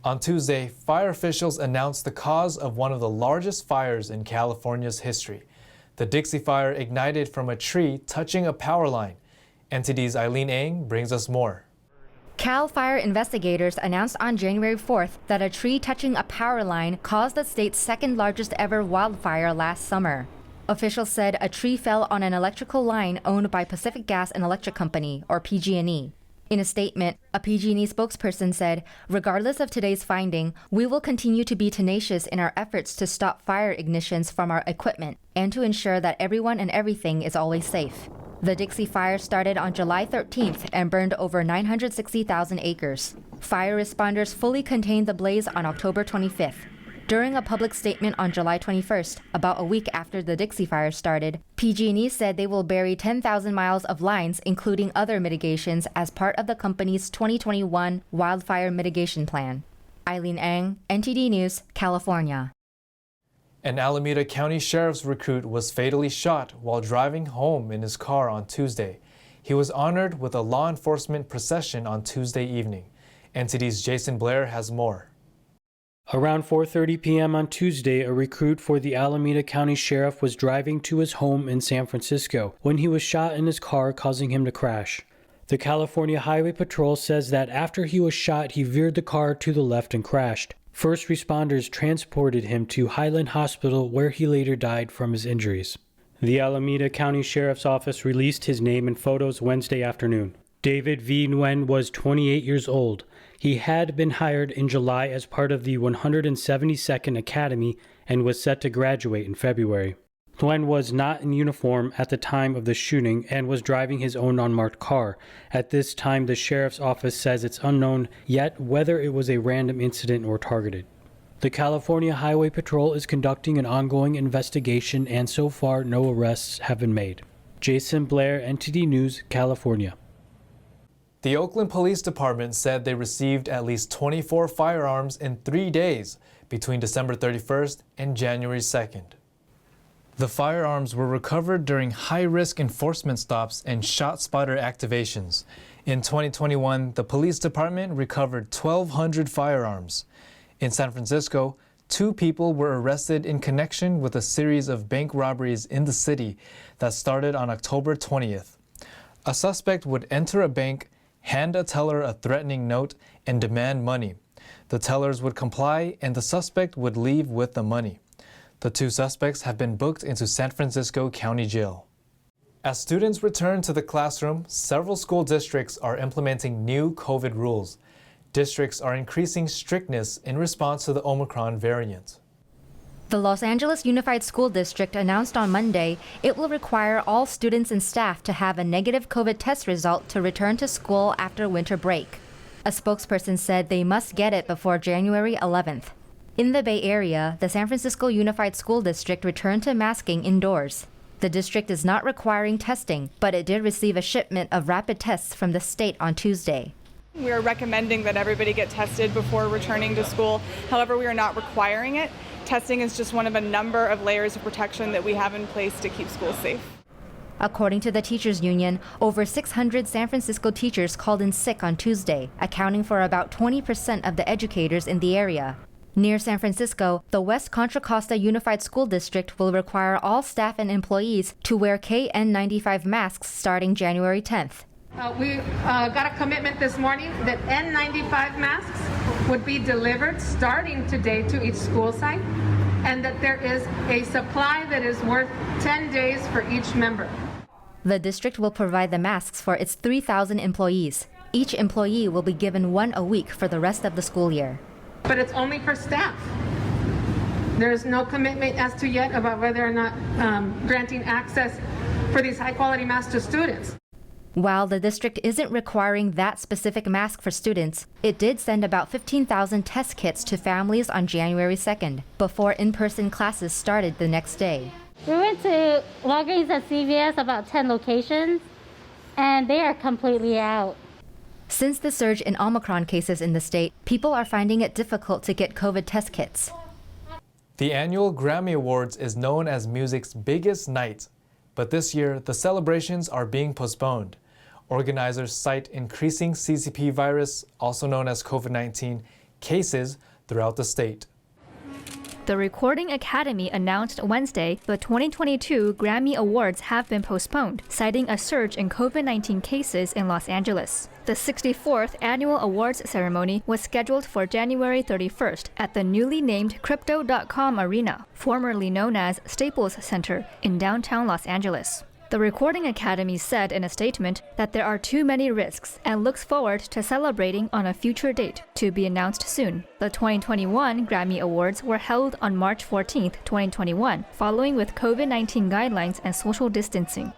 On Tuesday, fire officials announced the cause of one of the largest fires in California's history. The Dixie Fire ignited from a tree touching a power line. NTD's Eileen Ang brings us more. Cal Fire investigators announced on January 4th that a tree touching a power line caused the state's second largest ever wildfire last summer. Officials said a tree fell on an electrical line owned by Pacific Gas and Electric Company, or PG&E. In a statement, a PG&E spokesperson said, "Regardless of today's finding, we will continue to be tenacious in our efforts to stop fire ignitions from our equipment and to ensure that everyone and everything is always safe." The Dixie Fire started on July 13th and burned over 960,000 acres. Fire responders fully contained the blaze on October 25th. During a public statement on July 21st, about a week after the Dixie Fire started, PG&E said they will bury 10,000 miles of lines, including other mitigations, as part of the company's 2021 wildfire mitigation plan. Eileen Ang, NTD News, California. An Alameda County Sheriff's recruit was fatally shot while driving home in his car on Tuesday. He was honored with a law enforcement procession on Tuesday evening. NTD's Jason Blair has more. Around 4:30 p.m. on Tuesday, a recruit for the Alameda County Sheriff was driving to his home in San Francisco when he was shot in his car, causing him to crash. The California Highway Patrol says that after he was shot, he veered the car to the left and crashed. First responders transported him to Highland Hospital, where he later died from his injuries. The Alameda County Sheriff's Office released his name and photos Wednesday afternoon. David V. Nguyen was 28 years old. He had been hired in July as part of the 172nd Academy and was set to graduate in February. Nguyen was not in uniform at the time of the shooting and was driving his own unmarked car. At this time, the sheriff's office says it's unknown yet whether it was a random incident or targeted. The California Highway Patrol is conducting an ongoing investigation, and so far no arrests have been made. Jason Blair, NTD News, California. The Oakland Police Department said they received at least 24 firearms in 3 days between December 31st and January 2nd. The firearms were recovered during high-risk enforcement stops and ShotSpotter activations. In 2021, the police department recovered 1,200 firearms. In San Francisco, 2 people were arrested in connection with a series of bank robberies in the city that started on October 20th. A suspect would enter a bank, hand a teller a threatening note, and demand money. The tellers would comply, and the suspect would leave with the money. The 2 suspects have been booked into San Francisco County Jail. As students return to the classroom, several school districts are implementing new COVID rules. Districts are increasing strictness in response to the Omicron variant. The Los Angeles Unified School District announced on Monday it will require all students and staff to have a negative COVID test result to return to school after winter break. A spokesperson said they must get it before January 11th. In the Bay Area, the San Francisco Unified School District returned to masking indoors. The district is not requiring testing, but it did receive a shipment of rapid tests from the state on Tuesday. We are recommending that everybody get tested before returning to school. However, we are not requiring it. Testing is just one of a number of layers of protection that we have in place to keep schools safe. According to the teachers union, over 600 San Francisco teachers called in sick on Tuesday, accounting for about 20% of the educators in the area. Near San Francisco, the West Contra Costa Unified School District will require all staff and employees to wear KN95 masks starting January 10th. We got a commitment this morning that N95 masks would be delivered starting today to each school site, and that there is a supply that is worth 10 days for each member. The district will provide the masks for its 3,000 employees. Each employee will be given 1 a week for the rest of the school year. But it's only for staff. There is no commitment as to yet about whether or not granting access for these high-quality masks to students. While the district isn't requiring that specific mask for students, it did send about 15,000 test kits to families on January 2nd, before in-person classes started the next day. We went to Walgreens and CVS, about 10 locations, and they are completely out. Since the surge in Omicron cases in the state, people are finding it difficult to get COVID test kits. The annual Grammy Awards is known as music's biggest night, but this year the celebrations are being postponed. Organizers cite increasing CCP virus, also known as COVID-19, cases throughout the state. The Recording Academy announced Wednesday the 2022 Grammy Awards have been postponed, citing a surge in COVID-19 cases in Los Angeles. The 64th annual awards ceremony was scheduled for January 31st at the newly named Crypto.com Arena, formerly known as Staples Center, in downtown Los Angeles. The Recording Academy said in a statement that there are too many risks and looks forward to celebrating on a future date, to be announced soon. The 2021 Grammy Awards were held on March 14, 2021, following with COVID-19 guidelines and social distancing.